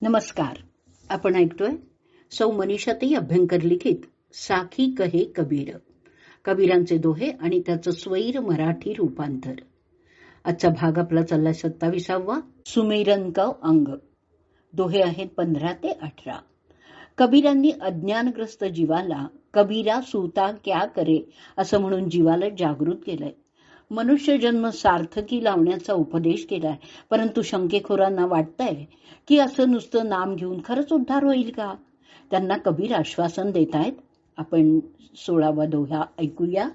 नमस्कार. आपण ऐकतोय सौ मनीषाताई अभ्यंकर लिखित साखी कहे कबीर, कबीरांचे दोहे आणि त्याचं स्वैर मराठी रूपांतर. आजचा भाग आपला चाललाय 27वा सुमेरन का अंग. दोहे आहेत 15 ते 18. कबीरांनी अज्ञानग्रस्त जीवाला कबीरा सूता क्या करे असं म्हणून जीवाला जागृत केलंय. मनुष्य जन्म सार्थकी लावण्याचा उपदेश केलाय, परंतु शंकेखोरांना वाटतंय की असं नुसतं नाम घेऊन खरंच उद्धार होईल का. त्यांना कबीर आश्वासन देत आहेत. आपण 16वा दोहा ऐकूया.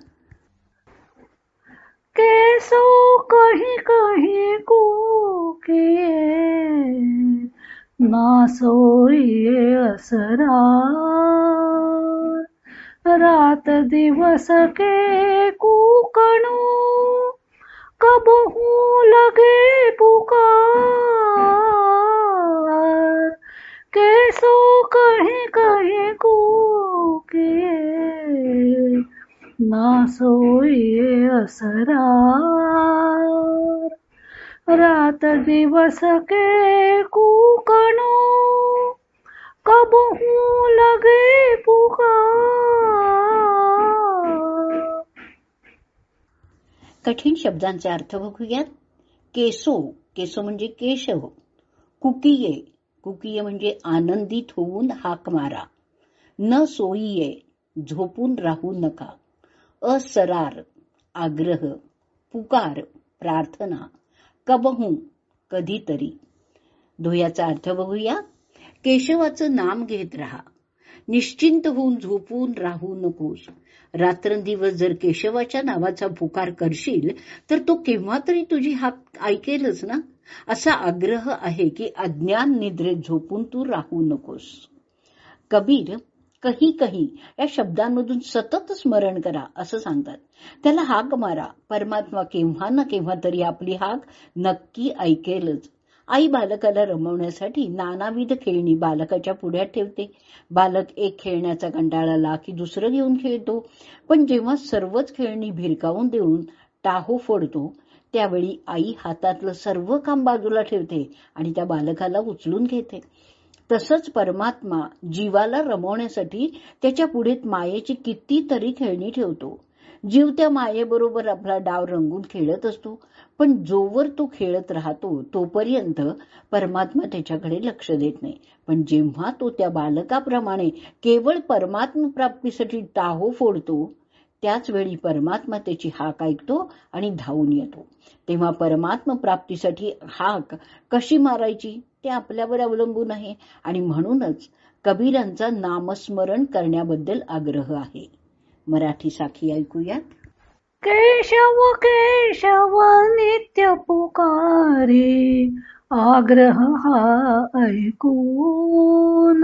कैसो कहीं कहीं कूके ना सोइए असरार, रात दिवस के कूकणू कबहू लगे पुकार, कैसो कहीं कहीं कूके ना सोइए असरार, रात दिवस के कूकणू कबहू लगे पुकार. कठीण शब्दांचे अर्थ बघूयात. केसो, केसो म्हणजे केशव. कुकीये, कुकीये म्हणजे आनंदित होऊन हाक मारा. न सोईये, झोपून राहू नका. असरार, आग्रह. पुकार, प्रार्थना. कबहू, कधीतरी. दोह्याचा अर्थ बघूया. केशवाचं नाम घेत राहा. निश्चिंत होऊन झोपून राहू नकोस. रात्रंदिवस जर केशवाच्या नावाचा पुकार करशील तर तो केव्हा तरी तुझी हाक ऐकेलच ना. असा आग्रह आहे की अज्ञान निद्रेत झोपून तू राहू नकोस. कबीर कही कही या शब्दांमधून सतत स्मरण करा असं सांगतात. त्याला हाक मारा. परमात्मा केव्हा ना केव्हा तरी आपली हाक नक्की ऐकेलच. आई बालकाला रमवण्यासाठी नानाविध खेळणी बालकाच्या पुढ्यात ठेवते. बालक एक खेळण्याचा कंटाळाला की दुसरं घेऊन खेळतो, पण जेव्हा सर्वच खेळणी भिरकावून देऊन टाहो फोडतो त्यावेळी आई हातातलं सर्व काम बाजूला ठेवते आणि त्या बालकाला उचलून घेते. तसंच परमात्मा जीवाला रमवण्यासाठी त्याच्या पुढे मायेची कितीतरी खेळणी ठेवतो. जीव त्या मायेबरोबर आपला डाव रंगून खेळत असतो, पण जोवर तो खेळत राहतो तोपर्यंत परमात्मा त्याच्याकडे लक्ष देत नाही. पण जेव्हा तो त्या बालकाप्रमाणे केवळ परमात्मा प्राप्तीसाठी टाहो फोडतो त्याच वेळी परमात्मा त्याची हाक ऐकतो आणि धावून येतो. तेव्हा परमात्मा प्राप्तीसाठी हाक कशी मारायची ते आपल्यावर अवलंबून आहे आणि म्हणूनच कबीरांचा नामस्मरण करण्याबद्दल आग्रह आहे. मराठी साखी ऐकूयात. केशव केशव नित्य पुकारे, आग्रह हा ऐकून,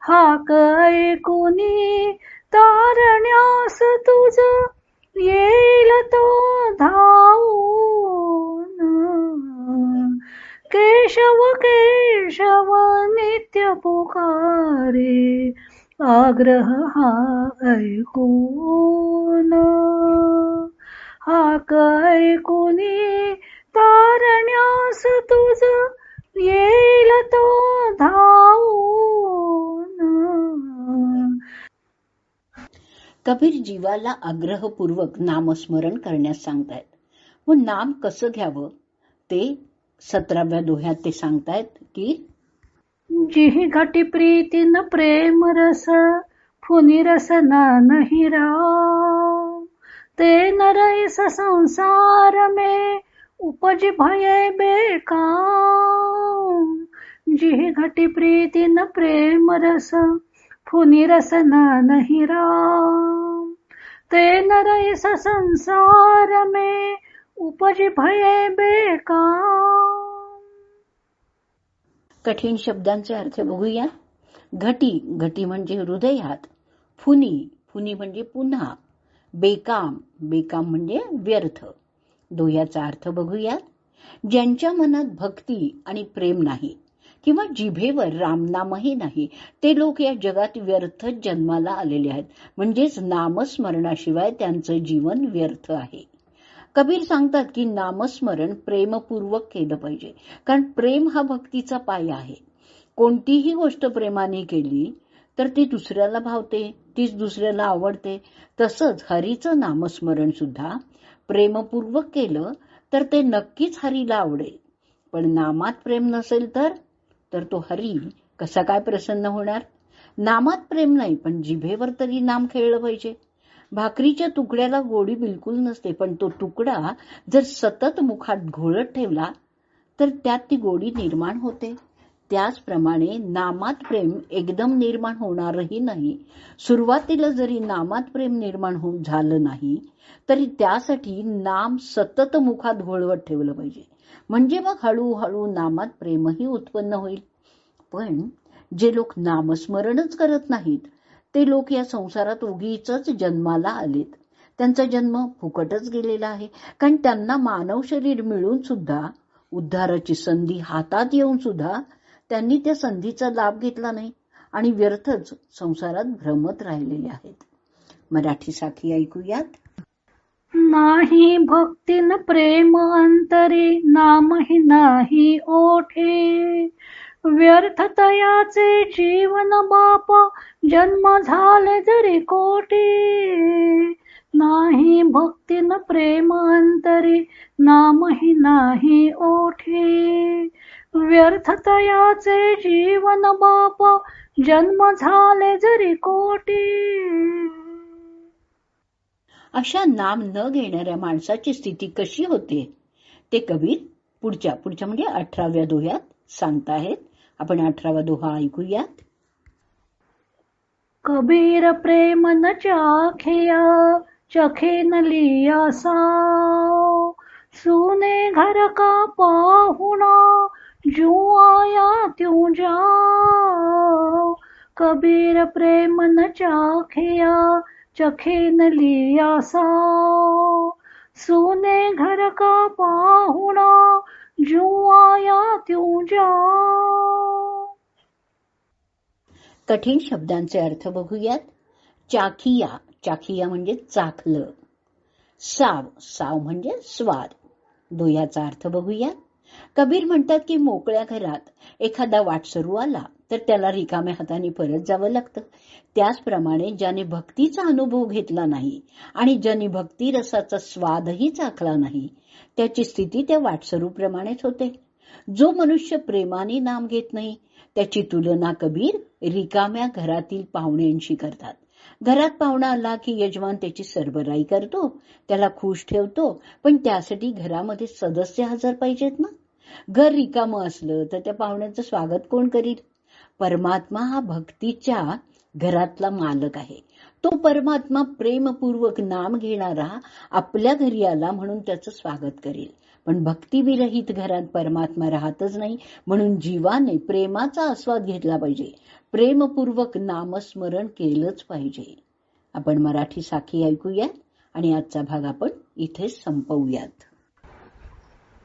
हाक ऐकूनी तारण्यास तुझ येईल तो धावून. केशव केशव नित्य पुकारे, आग्रह हा ऐकून, हाक ऐकूनी तारण्यास तुझ येईल तो धावून. कबीर जीवाला आग्रहपूर्वक नामस्मरण करण्यास सांगतायत. व नाम कसं घ्यावं ते 17व्या दोह्यात ते सांगतायत की जिहि घटी प्रीति न प्रेम रस, फुनि रसना नहीं राव, ते नर इस संसार में उपज भय बेकाम. जिहि घटी प्रीति न प्रेम रस, फुनि रसना नहीं राव, ते नर इस संसार में उपज भय बेकाम. कठीण शब्दांचे अर्थ बघूया. घटी, घटी म्हणजे हृदयात. फुनी, फुनी म्हणजे पुन्हा. बेकाम, बेकाम म्हणजे व्यर्थ. दोह्याचा अर्थ बघूया. ज्यांच्या मनात भक्ती आणि प्रेम नाही किंवा जिभेवर रामनामही नाही ते लोक या जगात व्यर्थच जन्माला आलेले आहेत. म्हणजेच नामस्मरणाशिवाय त्यांचं जीवन व्यर्थ आहे. कबीर सांगतात की नामस्मरण प्रेमपूर्वक केलं पाहिजे, कारण प्रेम हा भक्तीचा पाया आहे. कोणतीही गोष्ट प्रेमाने केली तर ती दुसऱ्याला भावते, तीच दुसऱ्याला आवडते. तसंच हरीचं नामस्मरण सुद्धा प्रेमपूर्वक केलं तर ते नक्कीच हरीला आवडेल. पण नामात प्रेम नसेल तर तो हरी कसा काय प्रसन्न होणार? नामात प्रेम नाही, पण जिभेवर तरी नाम खेळलं पाहिजे. भाकरीच्या तुकड्याला गोडी बिलकुल नसते, पण तो तुकडा जर सतत मुखात घोळत ठेवला तर त्यात ती गोडी निर्माण होते. त्याचप्रमाणे नामात प्रेम एकदम निर्माण होणारही नाही. सुरुवातीला जरी नामात प्रेम निर्माण झालं नाही तरी त्यासाठी नाम सतत मुखात घोळवत ठेवलं पाहिजे, म्हणजे मग हळूहळू नामात प्रेमही उत्पन्न होईल. पण जे लोक नामस्मरणच करत नाहीत ते लोक या संसारात उगीच जन्माला आलेत. त्यांचा जन्म फुकटच गेलेला आहे, कारण त्यांना मानव शरीर मिळून सुद्धा, उद्धाराची संधी हातात येऊन सुद्धा त्यांनी त्या संधीचा लाभ घेतला नाही आणि व्यर्थच संसारात भ्रमत राहिलेले आहेत. मराठी साखी ऐकूयात. नाही भक्तीन प्रेम अंतरी, नामही नाही ओठे. व्यर्थ तयाचे जीवन बापा, जन्म झाले जरी कोटी. नाही भक्तीन प्रेम अंतरी, नामही नाही ओठे. व्यर्थ तयाचे जीवन बापा, जन्म झाले जरी कोटी. अशा नाम न घेणाऱ्या माणसाची स्थिती कशी होते ते कबीर पुढच्या म्हणजे 18व्या दोह्यात सांगताहेत. आपण 18वा दोहा ऐकूयात. कबीर प्रेम न चाखिया, चखे न लिया साव. सुने घर का पाहुणा, जू आया त्यों जाओ. कबीर प्रेम न चाखिया, चखे न लिया साव. सुने घर का पाहुणा, जू आया त्यों जाओ. कठीण शब्दांचे अर्थ बघूयात. चाखिया म्हणजे चाखलं. साव म्हणजे स्वाद. दोह्याचा अर्थ बघूयात. कबीर म्हणतात की मोकळ्या घरात एखादा वाटसरू आला तर त्याला रिकाम्या हाताने परत जावं लागतं. त्याचप्रमाणे ज्याने भक्तीचा अनुभव घेतला नाही आणि ज्याने भक्ती रसाचा स्वादही चाखला नाही त्याची स्थिती त्या वाटसरूप्रमाणेच होते. जो मनुष्य प्रेमाने नाम घेत नाही त्याची तुलना कबीर रिकाम्या घरातील पाहुण्यांशी करतात. घरात पाहुणा आला की यजमान त्याची सरबराई करतो, त्याला खुश ठेवतो, पण त्यासाठी घरामध्ये सदस्य हजर पाहिजेत ना. घर रिकामं असलं तर त्या पाहुण्याचं स्वागत कोण करील? परमात्मा हा भक्तीच्या घरातला मालक आहे. तो परमात्मा प्रेमपूर्वक नाम घेणारा आपल्या घरी आला म्हणून त्याचं स्वागत करेल. पण भक्तिविरहित घरात परमात्मा राहतच नाही, म्हणून जीवाने प्रेमाचा आस्वाद घेतला पाहिजे. प्रेमपूर्वक नामस्मरण केलंच पाहिजे. आपण मराठी साखी ऐकूयात आणि आजचा भाग आपण इथेच संपवूयात.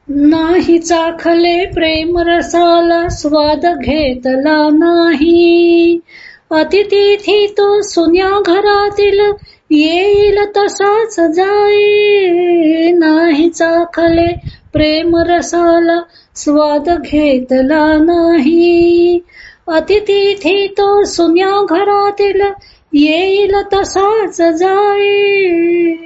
नाही चाखले प्रेम रसाला, स्वाद घेतला नाही. अतिथी तो सुन्या घरातील, येईल तसाच जाई. नाही चाखले प्रेम रसाला, स्वाद घेतला नाही. अतिथी तो सुन्या घरातील, येईल तसाच जाई.